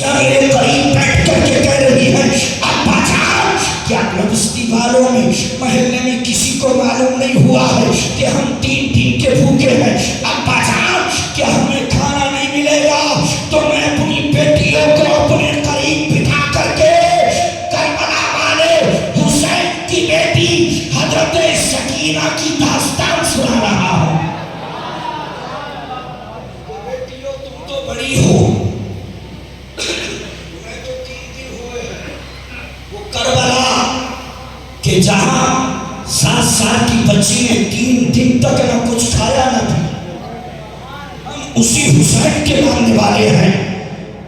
میرے قریب بیٹھ کر کے کہہ رہی ہے ابا جان کیا بستی والوں میں محلے میں کسی کو معلوم نہیں ہوا ہے کہ ہم 3 دن کے بھوکے ہیں؟ ابا جان کیا ہمیں کھانا نہیں ملے گا؟ تو میں اپنی بیٹیوں کو اپنے قریب بٹھا کر کے کربلا والے حسین کی بیٹی حضرت سکینہ کی داستان سنا رہا ہوں۔ بیٹیوں تم تو بڑی ہو، میں تو 3 دن ہوئے ہیں۔ وہ کربلا کہ جہاں 7 سال کی بچی نے 3 دن تک نہ کچھ کھایا نہ پیا، ہم اسی حسین کے ماننے والے ہیں،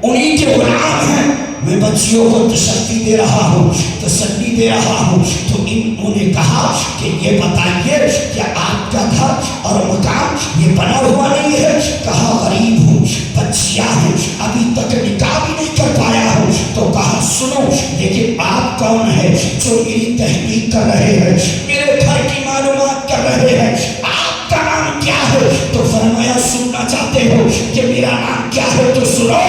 انہی کے غلام ہیں۔ میں بچیوں کو تسلی دے رہا ہوں، تو انہوں نے کہا کہ یہ بتائیے کہ آپ کا گھر اور مکان یہ بنا ہوا نہیں ہے؟ کہا غریب ہوں، بچیاں ہیں، ابھی تک نکاح بھی نہیں کر پایا ہوں۔ تو کہا سنو لیکن آپ کون ہیں جو میری تحقیق کر رہے ہیں، میرے گھر کی معلومات کر رہے ہیں، آپ کا نام کیا ہے؟ تو فرمایا سننا چاہتے ہو کہ میرا نام کیا ہے تو سنو،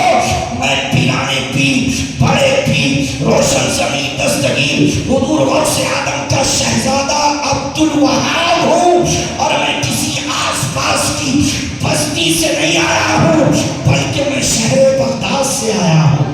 میں پیرانے پیر، بڑے پیر، روشن زمین دستگیر حضور غوث آدم کا شہزادہ عبدالوہاب ہوں، اور میں کسی آس پاس کی بستی سے نہیں آیا ہوں بلکہ میں شہر بغداد سے آیا ہوں۔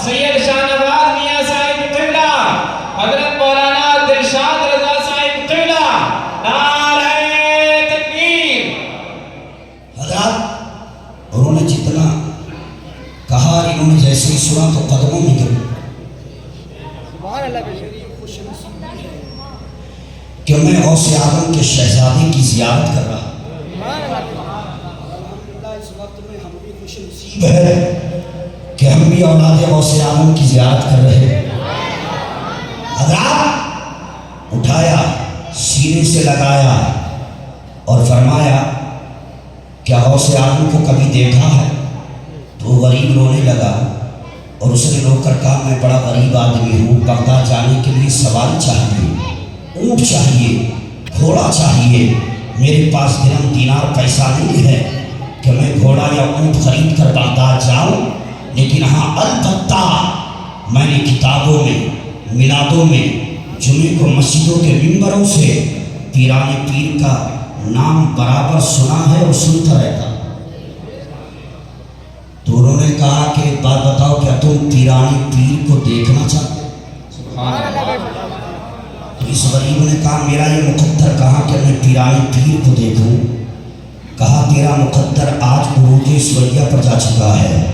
سید شاہ نواز میاں صاحب قبلہ، حضرت مولانا دلشاد رضا صاحب قبلہ، نعرہ تکبیر۔ حضرات انہوں نے جتنا کہا، انہوں نے جیسے ہی سنا تو قدموں میں گر کہ میں غوث آدم کے شہزادے کی زیارت کر رہا ہوں۔ اس وقت میں ہم بھی خوش نصیب ہے کہ ہم بھی اولاد غوث آدم کی زیارت کر رہے ہیں۔ حضرات اٹھایا، سینے سے لگایا اور فرمایا کیا غوث آدم کو کبھی دیکھا ہے؟ تو غریب رونے لگا اور اس نے رو کر کہا میں بڑا غریب آدمی ہوں، بغداد جانے کے لیے سواری چاہیے، اونٹ چاہیے، گھوڑا چاہیے، میرے پاس درہم دینار پیسہ نہیں ہے کہ میں گھوڑا یا اونٹ خرید کر بغداد جاؤں، لیکن ہاں البتہ میں نے کتابوں میں، میلادوں میں، جمعے کو مسجدوں کے ممبروں سے پیرانے پیر کا نام برابر سنا ہے اور سنتا رہتا۔ تو انہوں نے کہا کہ ایک بات بتاؤ کیا تم پیرانے پیر کو دیکھنا چاہتے؟ تو اس غریب نے کہا میرا یہ مقدر کہا کہ میں پیرانے پیر کو دیکھوں؟ کہا تیرا مقدر آج عروج سوریہ پر جا چکا ہے۔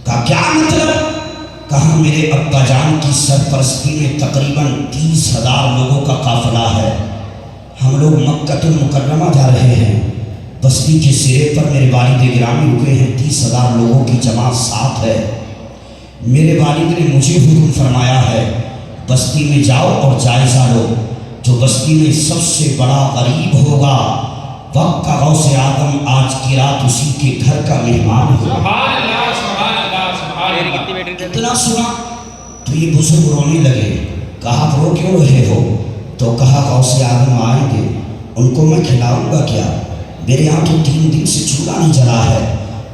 کہا کیا مطلب؟ کہا میرے ابا جان کی سرپرستی میں تقریباً 30,000 لوگوں کا قافلہ ہے، ہم لوگ مکہ المکرمہ جا رہے ہیں، بستی کے سرے پر میرے والد گرامی رکے ہیں، 30,000 لوگوں کی جماعت ساتھ ہے۔ میرے والد نے مجھے حکم فرمایا ہے بستی میں جاؤ اور جائزہ لو، جو بستی میں سب سے بڑا غریب ہوگا وقت کا غوث آدم آج کی رات اسی کے گھر کا مہمان ہوگا۔ اتنا سنا تو یہ بزرگ رونے لگے۔ کہا رو کیوں رہے ہو؟ تو کہا غوث آدم آئیں گے، ان کو میں کھلاؤں گا کیا؟ میرے یہاں تو 3 دن سے چولہا نہیں جلا ہے،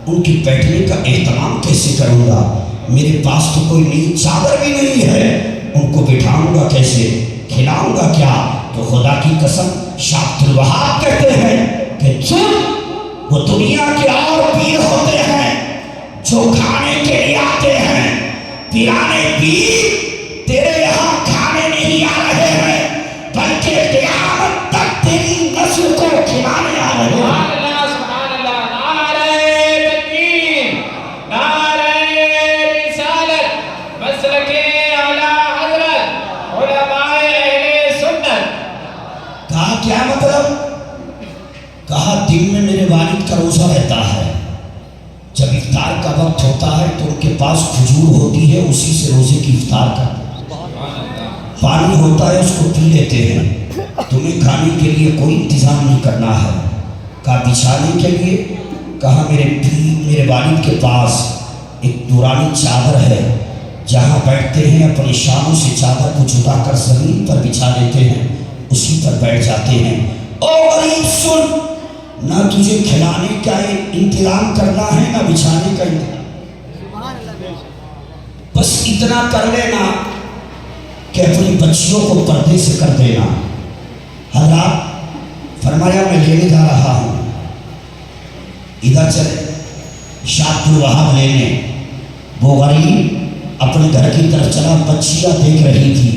ان کی بیٹھنے کا اہتمام کیسے کروں گا؟ میرے پاس تو کوئی نئی چادر بھی نہیں ہے، ان کو بٹھاؤں گا کیسے؟ کھلاؤں گا کیا؟ تو خدا کی قسم شاہ عبدالوہاب کہتے ہیں کہ وہ دنیا کے اور پیر ہوتے ہیں جو کھانے کے لیے آتے ہیں، پیرانے پیر تیرے یہاں کھانے نہیں آ رہے ہیں بلکہ قیامت تک تیری نسل کو کھلانے آ رہے ہیں۔ کیا مطلب؟ کہا دن میں میرے والد کا روزہ رہتا ہے، جب افطار کا وقت ہوتا ہے تو ان کے پاس کھجور ہوتی ہے، اسی سے روزے کی افطار کرتے ہیں، پانی ہوتا ہے اس کو پی لیتے ہیں، تمہیں کھانے کے لیے کوئی انتظام نہیں کرنا ہے۔ کہا بچھانے کے لیے؟ کہا میرے والد کے پاس ایک نورانی چادر ہے، جہاں بیٹھتے ہیں اپنی شانوں سے چادر کو جدا کر زمین پر بچھا دیتے ہیں، اسی پر بیٹھ جاتے ہیں۔ او غریب سن، نہ تجھے کھلانے کا انتظام کرنا ہے نہ بچھانے کا انتظام، بس اتنا کر لینا کہ اپنی بچیوں کو پردے سے کر دینا۔ حضرات فرمایا میں لینے جا رہا ہوں، ادھر چلے شاہ عبد الوہاب لینے۔ وہ غریب اپنے گھر کی طرف چلا، بچیاں دیکھ رہی تھی،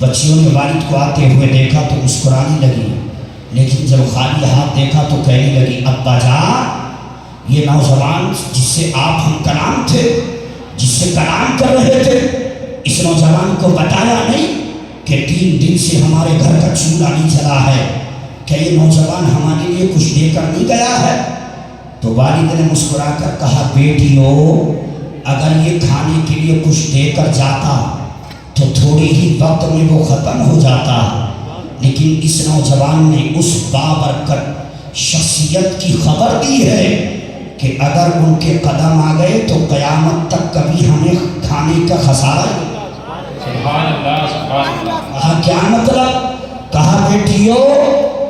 بچیوں نے والد کو آتے ہوئے دیکھا تو مسکرانے لگی، لیکن جب خالی ہاتھ دیکھا تو کہنے لگی ابا جان، یہ نوجوان جس سے آپ ہم کلام تھے، جس سے کلام کر رہے تھے، اس نوجوان کو بتایا نہیں کہ 3 دن سے ہمارے گھر کا چولہا نہیں جلا ہے، کہ یہ نوجوان ہمارے لیے کچھ دے کر نہیں گیا ہے؟ تو والد نے مسکرا کر کہا بیٹیو، اگر یہ کھانے کے لیے کچھ دے کر جاتا تو تھوڑی ہی وقت میں وہ ختم ہو جاتا، لیکن اس نوجوان نے اس بابرکت شخصیت کی خبر دی ہے کہ اگر ان کے قدم آ گئے تو قیامت تک کبھی ہمیں کھانے کا خسارہ نہیں۔ سبحان اللہ سبحان اللہ۔ کہا کیا مطلب؟ کہا بیٹیو،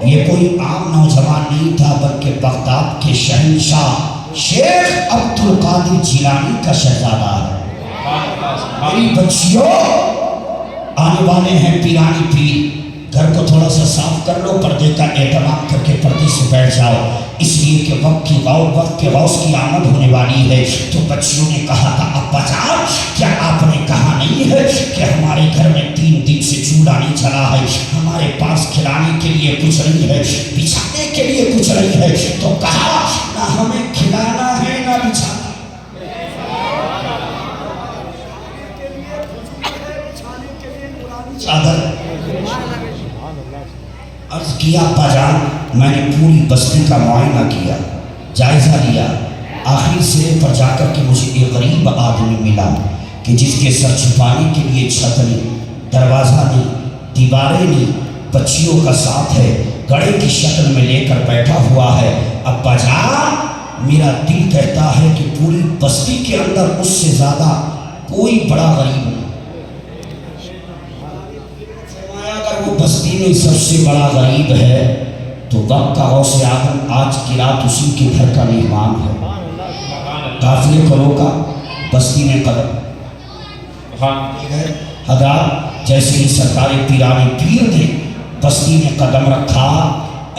یہ کوئی عام نوجوان نہیں تھا بلکہ بغداد کے شہنشاہ شیخ عبد القادر جیلانی کا شہزادہ ہے۔ میری بچیوں، آنے والے ہیں پیرانی پیر، گھر کو تھوڑا سا صاف کر لو، پردے کا اہتمام کر کے پردے سے بیٹھ جاؤ، اس لیے کہ وقت کے غوث کی آمد ہونے والی ہے۔ تو بچیوں نے کہا تھا ابا جان، کیا آپ نے کہا نہیں ہے کہ ہمارے گھر میں 3 دن سے چولہا نہیں چلا ہے، ہمارے پاس کھلانے کے لیے کچھ نہیں ہے، بچھانے کے لیے کچھ نہیں ہے؟ تو کہا نہ ہمیں کھلانا ہے نہ بچھانا۔ چادر عرض کیا ابا جان، میں نے پوری بستی کا معائنہ کیا، جائزہ لیا، آخری سرے پر جا کر کے مجھے ایک غریب آدمی ملا کہ جس کے سر چھپانے کے لیے چھت نہیں، دروازہ نہیں، دیواریں نہیں، بچیوں کا ساتھ ہے، گڑھے کی شکل میں لے کر بیٹھا ہوا ہے۔ ابا جان، میرا دل کہتا ہے کہ پوری بستی کے اندر اس سے زیادہ کوئی بڑا غریب نہیں، اگر وہ بستی میں سب سے بڑا غریب ہے تو وقت کا غوث اعظم آج کی رات اسی کے گھر کا مہمان ہے۔ قافلے کو روکا، بستی میں قدم حضرات، جیسے ہی سرکار پیرانی پیر نے بستی میں قدم رکھا،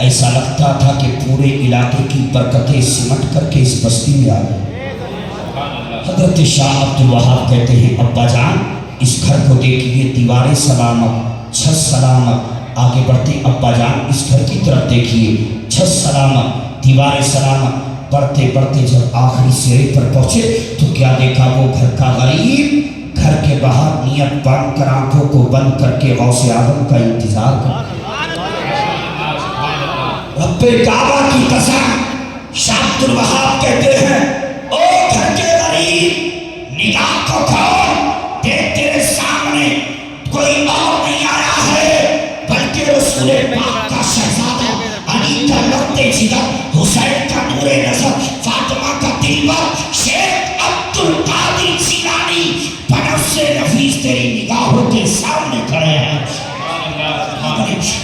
ایسا لگتا تھا کہ پورے علاقے کی برکتیں سمٹ کر کے اس بستی میں آ گئی۔ حضرت شاہ عبد الوہاب کہتے ہیں ابا جان، اس گھر کو دیکھیے، دیواریں سلامت، چھت سلامت۔ آگے بڑھتے ابا جان اس گھر کی طرف دیکھیے، چھت سلامت، دیواریں سلامت۔ بڑھتے بڑھتے جب آخری سرے پر پہنچے تو کیا دیکھا؟ وہ گھر کا غریب گھر کے باہر نیت باندھ کر آنکھوں کو بند کر کے غوث اعظم کا انتظار کر۔ رب کعبہ کی قسم، شاہ عبد الوہاب کہتے ہیں او گھر کے غریب، نگاہ کو کھول، دیکھ تیرے سامنے کوئی اور نہیں آیا ہے بلکہ رسول پاک کا شہزادہ، علی کا لقب جگر، حسین کا نور نظر، فاطمہ کا دلبر، شیخ عبد القادر جیلانی بنفس نفیس تیری نگاہوں کے سامنے کھڑے ہیں۔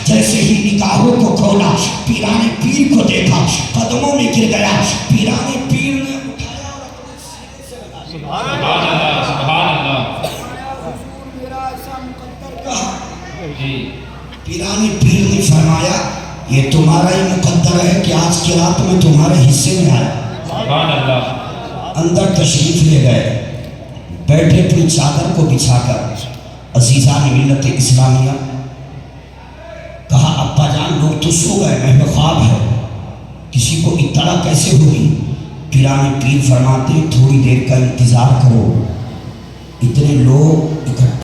جیسے ہی نگاہوں کو کھولا، پیرانے پیر کو دیکھا، قدموں میں گر گیا۔ پیرانے پیر نے اٹھایا اور اپنے سینے سے لگا دیا۔ سبحان اللہ سبحان اللہ۔ پیرانے پیر نے فرمایا یہ تمہارا ہی مقدر ہے کہ آج کی رات میں تمہارے حصے میں آیا۔ سبحان اللہ۔ اندر تشریف لے گئے، بیٹھے اپنی چادر کو بچھا کر۔ عزیزان ملت اسلامیہ، کہا ابا جان لوگ تو سو گئے، محو خواب ہے، کسی کو اطلاع کیسے ہوئی؟ پیرانے پیر فرماتے تھوڑی دیر کا انتظار کرو، اتنے لوگ اکٹھے